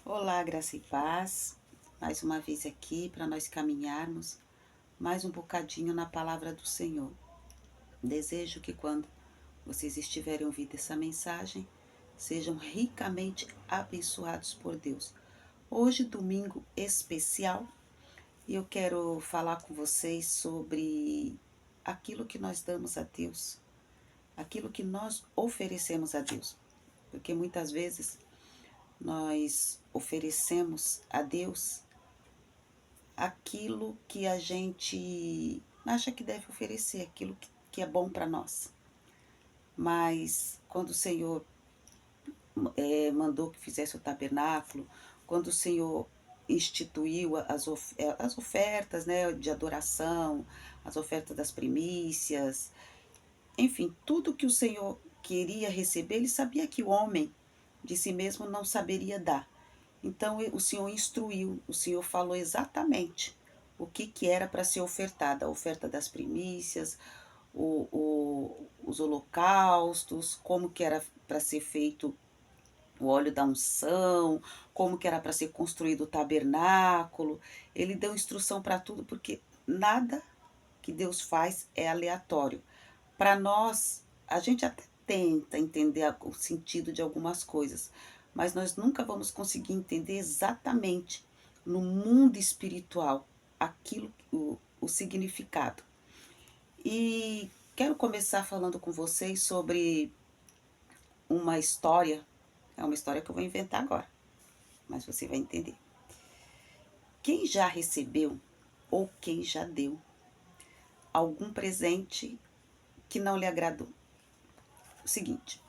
Olá, graça e paz. Mais uma vez aqui para nós caminharmos mais um bocadinho na palavra do Senhor. Desejo que quando vocês estiverem ouvindo essa mensagem, sejam ricamente abençoados por Deus. Hoje, domingo especial, e eu quero falar com vocês sobre aquilo que nós damos a Deus, aquilo que nós oferecemos a Deus. Porque muitas vezes nós oferecemos a Deus aquilo que a gente acha que deve oferecer, aquilo que é bom para nós. Mas quando o Senhor mandou que fizesse o tabernáculo, quando o Senhor instituiu as ofertas, né, de adoração, as ofertas das primícias, enfim, tudo que o Senhor queria receber, ele sabia que o homem de si mesmo não saberia dar. Então o Senhor instruiu, o Senhor falou exatamente o que era para ser ofertada, a oferta das primícias, os holocaustos, como que era para ser feito o óleo da unção, como que era para ser construído o tabernáculo. Ele deu instrução para tudo, porque nada que Deus faz é aleatório. Para nós, a gente até tenta entender o sentido de algumas coisas, mas nós nunca vamos conseguir entender exatamente no mundo espiritual aquilo, o significado. E quero começar falando com vocês sobre uma história, é uma história que eu vou inventar agora, mas você vai entender. Quem já recebeu ou quem já deu algum presente que não lhe agradou? O seguinte,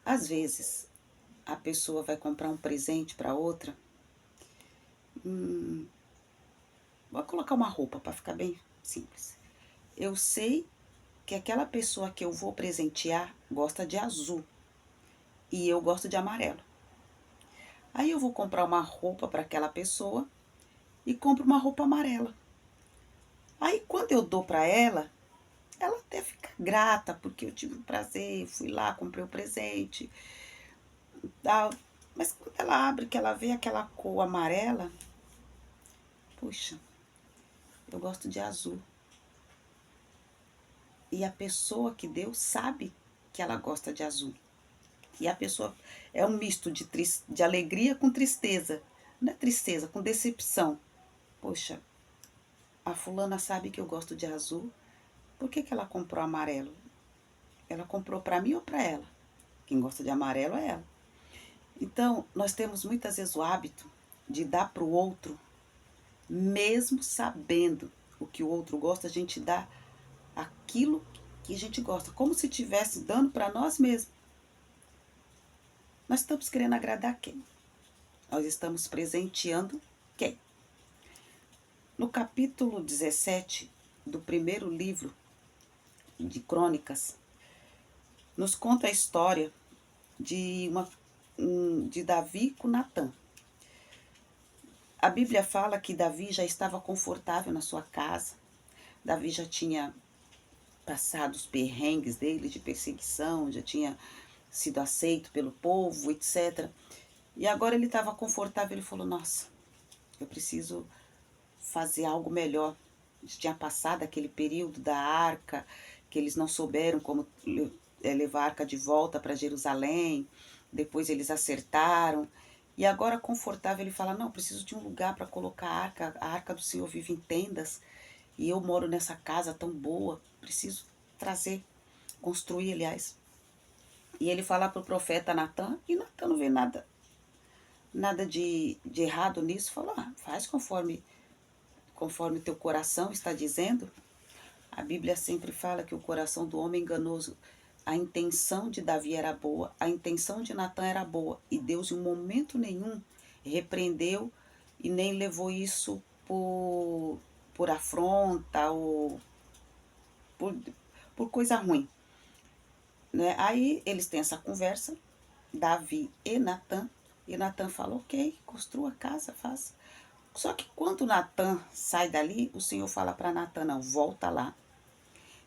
às vezes a pessoa vai comprar um presente para outra, vou colocar uma roupa para ficar bem simples. Eu sei que aquela pessoa que eu vou presentear gosta de azul e eu gosto de amarelo. Aí eu vou comprar uma roupa para aquela pessoa e compro uma roupa amarela. Aí quando eu dou para ela até fica grata, porque eu tive o prazer, fui lá, comprei o presente, tal. Mas quando ela abre, que ela vê aquela cor amarela, puxa, eu gosto de azul. E a pessoa que deu sabe que ela gosta de azul. E a pessoa é um misto de alegria com tristeza. Não é tristeza, com decepção. Poxa, a fulana sabe que eu gosto de azul. Por que ela comprou amarelo? Ela comprou para mim ou para ela? Quem gosta de amarelo é ela. Então, nós temos muitas vezes o hábito de dar para o outro, mesmo sabendo o que o outro gosta, a gente dá aquilo que a gente gosta, como se estivesse dando para nós mesmos. Nós estamos querendo agradar quem? Nós estamos presenteando quem? No capítulo 17 do primeiro livro de Crônicas, nos conta a história de Davi com Natã. A Bíblia fala que Davi já estava confortável na sua casa, Davi já tinha passado os perrengues dele de perseguição, já tinha sido aceito pelo povo, etc. E agora ele estava confortável, ele falou, nossa, eu preciso fazer algo melhor. Tinha passado aquele período da arca, que eles não souberam como levar a arca de volta para Jerusalém, depois eles acertaram, e agora confortável ele fala, não, preciso de um lugar para colocar a arca do Senhor vive em tendas, e eu moro nessa casa tão boa, preciso trazer, construir, aliás. E ele fala para o profeta Natã, e Natã não vê nada de errado nisso, falou, faz conforme teu coração está dizendo. A Bíblia sempre fala que o coração do homem é enganoso. A intenção de Davi era boa, a intenção de Natã era boa, e Deus em momento nenhum repreendeu e nem levou isso por afronta ou por, por coisa ruim. Né? Aí eles têm essa conversa, Davi e Natã fala, ok, construa a casa, faça. Só que quando Natã sai dali, o Senhor fala para Natã, não, volta lá.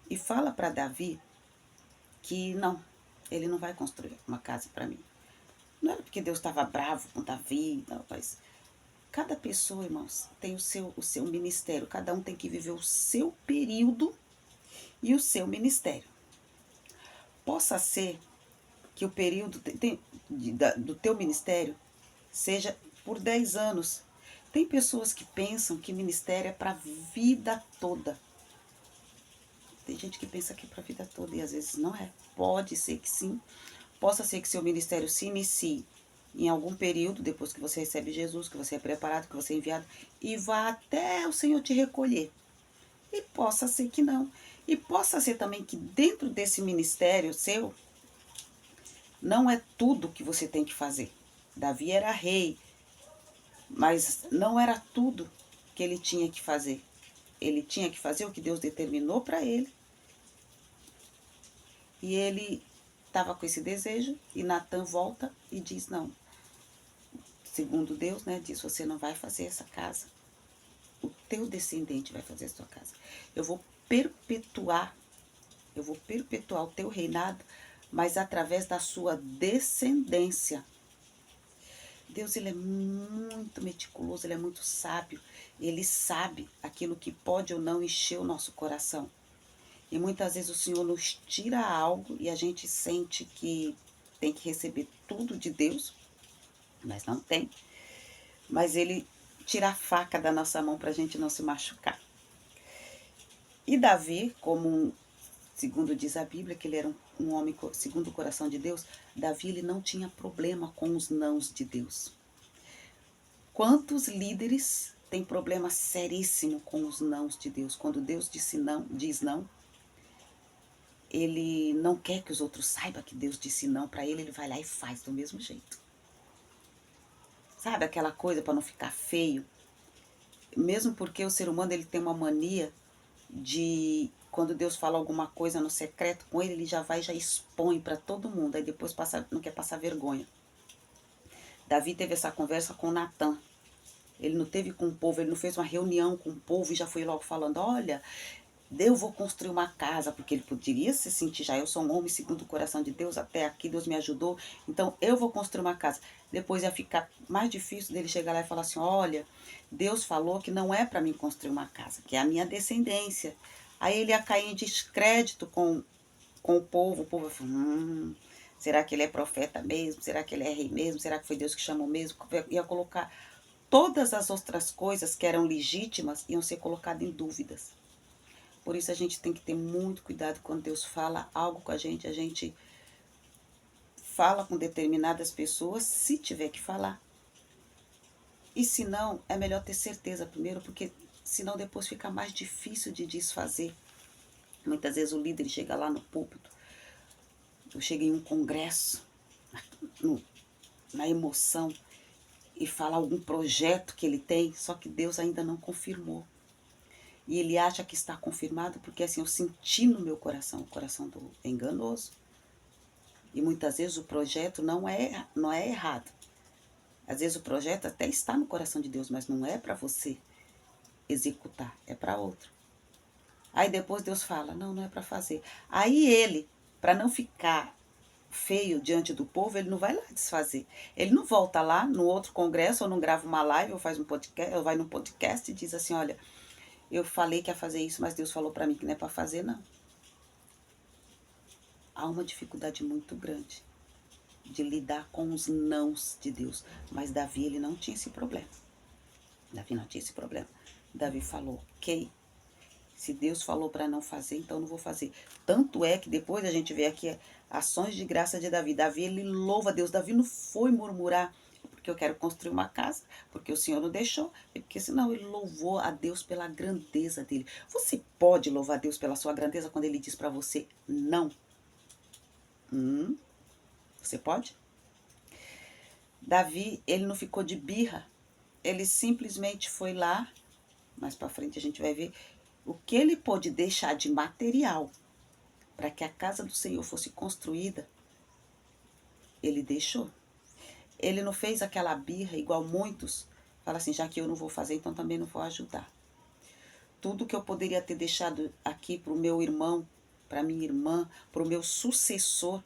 E fala para Davi que não, ele não vai construir uma casa para mim. Não era porque Deus estava bravo com Davi, não, mas cada pessoa, irmãos, tem o seu ministério. Cada um tem que viver o seu período e o seu ministério. Possa ser que o período do teu ministério seja por 10 anos. Tem pessoas que pensam que ministério é para a vida toda. Tem gente que pensa que é para a vida toda e às vezes não é. Pode ser que sim. Possa ser que seu ministério se inicie em algum período, depois que você recebe Jesus, que você é preparado, que você é enviado, e vá até o Senhor te recolher. E possa ser que não. E possa ser também que dentro desse ministério seu, não é tudo que você tem que fazer. Davi era rei, mas não era tudo que ele tinha que fazer. Ele tinha que fazer o que Deus determinou para ele. E ele estava com esse desejo, e Natan volta e diz, não, segundo Deus, né, diz, você não vai fazer essa casa. O teu descendente vai fazer a sua casa. Eu vou perpetuar o teu reinado, mas através da sua descendência. Deus, ele é muito meticuloso, ele é muito sábio. Ele sabe aquilo que pode ou não encher o nosso coração. E muitas vezes o Senhor nos tira algo e a gente sente que tem que receber tudo de Deus, mas não tem. Mas ele tira a faca da nossa mão para a gente não se machucar. E Davi, segundo diz a Bíblia, que ele era um homem segundo o coração de Deus, Davi ele não tinha problema com os nãos de Deus. Quantos líderes têm problema seríssimo com os nãos de Deus? Quando Deus diz não, ele não quer que os outros saibam que Deus disse não para ele, ele vai lá e faz do mesmo jeito. Sabe aquela coisa para não ficar feio? Mesmo porque o ser humano ele tem uma mania de, quando Deus fala alguma coisa no secreto com ele, ele já vai e já expõe para todo mundo, aí depois não quer passar vergonha. Davi teve essa conversa com Natan. Ele não teve com o povo, ele não fez uma reunião com o povo e já foi logo falando, olha, eu vou construir uma casa, porque ele poderia se sentir já, eu sou um homem segundo o coração de Deus, até aqui Deus me ajudou, então eu vou construir uma casa. Depois ia ficar mais difícil dele chegar lá e falar assim, olha, Deus falou que não é para mim construir uma casa, que é a minha descendência. Aí ele ia cair em descrédito com o povo ia falar, será que ele é profeta mesmo? Será que ele é rei mesmo? Será que foi Deus que chamou mesmo? Ia colocar todas as outras coisas que eram legítimas, iam ser colocadas em dúvidas. Por isso a gente tem que ter muito cuidado quando Deus fala algo com a gente fala com determinadas pessoas, se tiver que falar. E se não, é melhor ter certeza primeiro, porque senão depois fica mais difícil de desfazer. Muitas vezes o líder chega lá no púlpito, eu chego em um congresso, na emoção, e fala algum projeto que ele tem, só que Deus ainda não confirmou. E ele acha que está confirmado porque assim eu senti no meu coração, o coração é enganoso. E muitas vezes o projeto não é errado. Às vezes o projeto até está no coração de Deus, mas não é para você executar, é para outro. Aí depois Deus fala, não é para fazer. Aí ele, para não ficar feio diante do povo, ele não vai lá desfazer. Ele não volta lá no outro congresso, ou não grava uma live, ou faz um podcast, ou vai num podcast e diz assim, olha, eu falei que ia fazer isso, mas Deus falou para mim que não é para fazer, não. Há uma dificuldade muito grande de lidar com os nãos de Deus. Mas Davi, ele não tinha esse problema. Davi não tinha esse problema. Davi falou, ok, se Deus falou para não fazer, então não vou fazer. Tanto é que depois a gente vê aqui ações de graça de Davi. Davi, ele louva a Deus. Davi não foi murmurar, porque eu quero construir uma casa, porque o Senhor não deixou, porque senão ele louvou a Deus pela grandeza dele. Você pode louvar a Deus pela sua grandeza quando ele diz para você não? Você pode? Davi, ele não ficou de birra, ele simplesmente foi lá, mais para frente a gente vai ver, o que ele pôde deixar de material para que a casa do Senhor fosse construída, ele deixou. Ele não fez aquela birra igual muitos, fala assim, já que eu não vou fazer, então também não vou ajudar. Tudo que eu poderia ter deixado aqui para o meu irmão, para minha irmã, para o meu sucessor,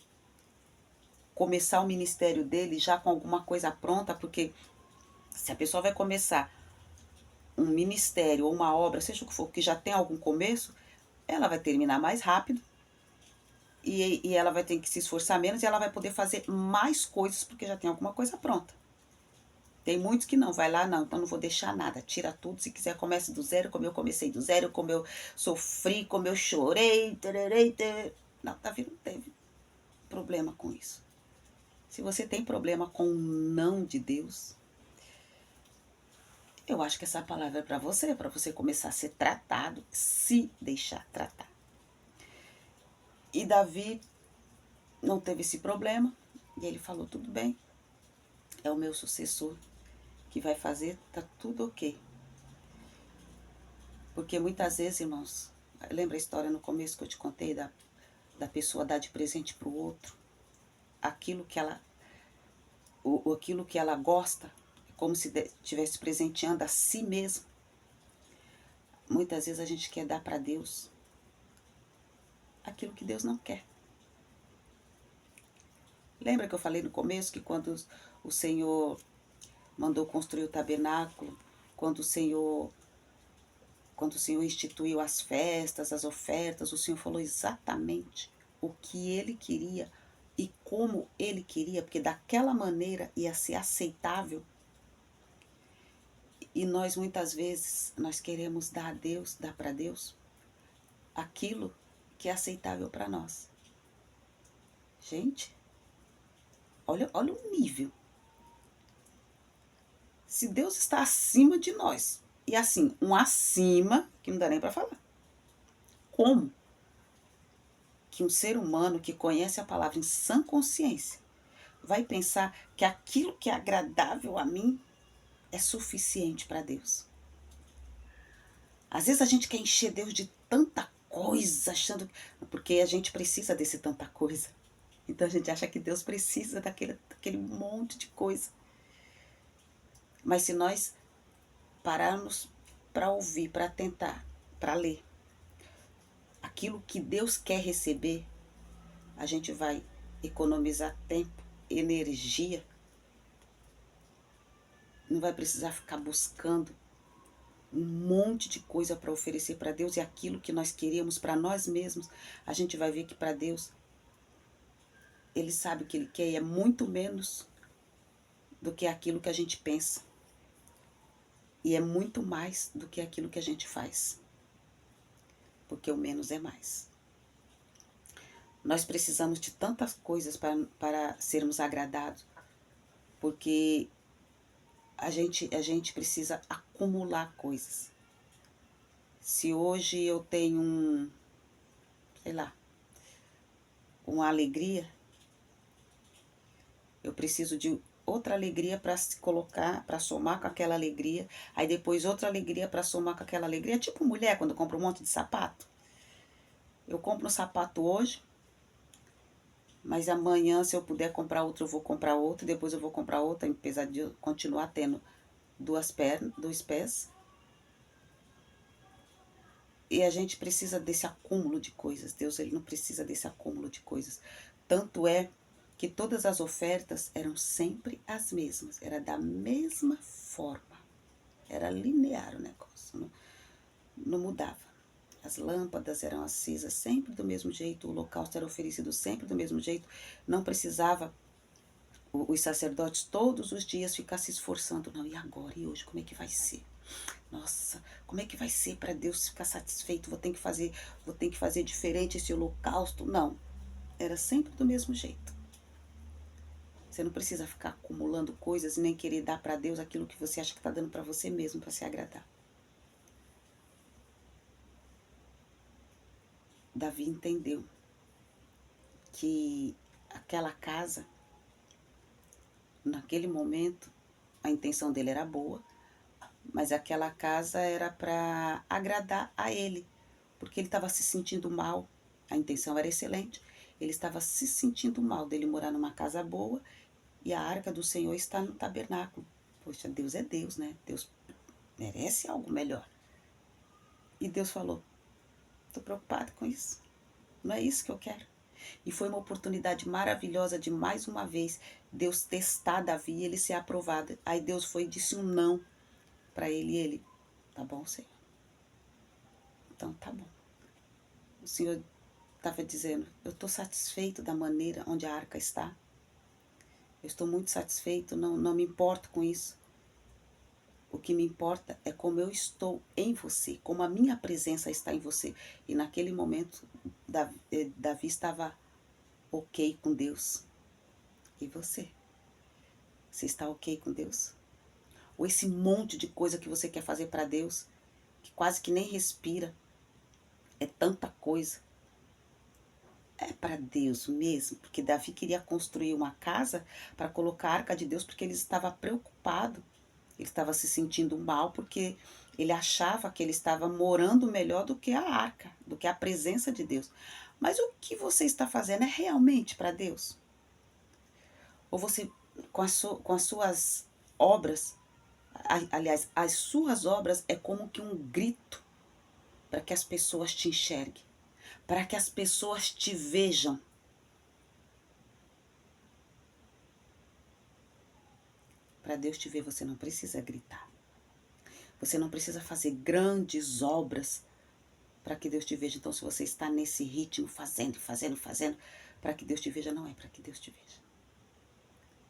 começar o ministério dele já com alguma coisa pronta, porque se a pessoa vai começar um ministério ou uma obra, seja o que for, que já tem algum começo, ela vai terminar mais rápido e ela vai ter que se esforçar menos e ela vai poder fazer mais coisas porque já tem alguma coisa pronta. Tem muitos que não, vai lá, não, então não vou deixar nada, tira tudo, se quiser comece do zero, como eu comecei do zero, como eu sofri, como eu chorei, tererei, tererei. Não, Davi não teve problema com isso. Se você tem problema com o não de Deus, eu acho que essa palavra é para você começar a ser tratado, se deixar tratar. E Davi não teve esse problema, e ele falou, tudo bem, é o meu sucessor que vai fazer, tá tudo ok. Porque muitas vezes, irmãos, lembra a história no começo que eu te contei da pessoa dar de presente para o outro aquilo que ela, aquilo que ela gosta, como se estivesse presenteando a si mesma. Muitas vezes a gente quer dar para Deus aquilo que Deus não quer. Lembra que eu falei no começo que quando o Senhor mandou construir o tabernáculo, quando o Senhor instituiu as festas, as ofertas, o Senhor falou exatamente o que Ele queria e como Ele queria, porque daquela maneira ia ser aceitável. E nós muitas vezes nós queremos dar a Deus, dar para Deus aquilo que é aceitável para nós. Gente, olha o nível. Se Deus está acima de nós, e assim, um acima que não dá nem para falar. Como que um ser humano que conhece a palavra em sã consciência vai pensar que aquilo que é agradável a mim é suficiente para Deus? Às vezes a gente quer encher Deus de tanta coisa, achando porque a gente precisa desse tanta coisa. Então a gente acha que Deus precisa daquele monte de coisa. Mas se nós pararmos para ouvir, para tentar, para ler aquilo que Deus quer receber, a gente vai economizar tempo, energia, não vai precisar ficar buscando um monte de coisa para oferecer para Deus e aquilo que nós queríamos para nós mesmos, a gente vai ver que para Deus, Ele sabe o que Ele quer e é muito menos do que aquilo que a gente pensa. E é muito mais do que aquilo que a gente faz. Porque o menos é mais. Nós precisamos de tantas coisas para sermos agradados, porque a gente precisa acumular coisas. Se hoje eu tenho sei lá, uma alegria, eu preciso de outra alegria para se colocar, para somar com aquela alegria, aí depois outra alegria para somar com aquela alegria. É tipo mulher quando compra um monte de sapato. Eu compro um sapato hoje, mas amanhã, se eu puder comprar outro, eu vou comprar outro, depois eu vou comprar outra, apesar de eu continuar tendo dois pés. E a gente precisa desse acúmulo de coisas. Deus, Ele não precisa desse acúmulo de coisas. Tanto é que todas as ofertas eram sempre as mesmas, era da mesma forma, era linear o negócio, não mudava. As lâmpadas eram acesas sempre do mesmo jeito, o holocausto era oferecido sempre do mesmo jeito, não precisava os sacerdotes todos os dias ficar se esforçando, não, e agora, e hoje, como é que vai ser? Nossa, como é que vai ser para Deus ficar satisfeito? Vou ter que fazer diferente esse holocausto. Não, era sempre do mesmo jeito. Você não precisa ficar acumulando coisas e nem querer dar para Deus aquilo que você acha que está dando para você mesmo para se agradar. Davi entendeu que aquela casa, naquele momento, a intenção dele era boa, mas aquela casa era para agradar a ele, porque ele estava se sentindo mal. A intenção era excelente, ele estava se sentindo mal dele morar numa casa boa e a arca do Senhor está no tabernáculo. Poxa, Deus é Deus, né? Deus merece algo melhor. E Deus falou, estou preocupado com isso. Não é isso que eu quero. E foi uma oportunidade maravilhosa de mais uma vez Deus testar Davi e ele ser aprovado. Aí Deus foi e disse um não para ele e ele, tá bom, Senhor? Então tá bom. O Senhor estava dizendo, eu estou satisfeito da maneira onde a arca está. Eu estou muito satisfeito, não me importo com isso. O que me importa é como eu estou em você, como a minha presença está em você. E naquele momento, Davi estava ok com Deus. E você? Você está ok com Deus? Ou esse monte de coisa que você quer fazer para Deus, que quase que nem respira, é tanta coisa. É para Deus mesmo, porque Davi queria construir uma casa para colocar a arca de Deus, porque ele estava preocupado. Ele estava se sentindo mal porque ele achava que ele estava morando melhor do que a arca, do que a presença de Deus. Mas o que você está fazendo é realmente para Deus? Ou você, com as suas obras, aliás, as suas obras é como que um grito para que as pessoas te enxerguem, para que as pessoas te vejam. Para Deus te ver, você não precisa gritar. Você não precisa fazer grandes obras para que Deus te veja. Então, se você está nesse ritmo, fazendo, para que Deus te veja, não é para que Deus te veja.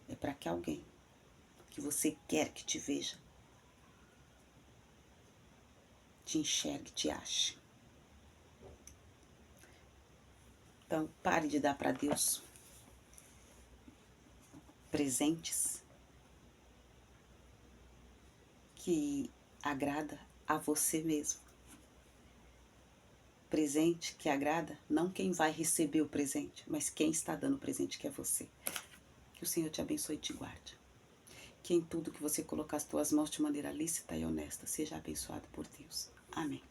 É para que alguém que você quer que te veja, te enxergue, te ache. Então, pare de dar para Deus presentes que agrada a você mesmo. Presente que agrada não quem vai receber o presente, mas quem está dando o presente, que é você. Que o Senhor te abençoe e te guarde. Que em tudo que você colocar as tuas mãos de maneira lícita e honesta, seja abençoado por Deus. Amém.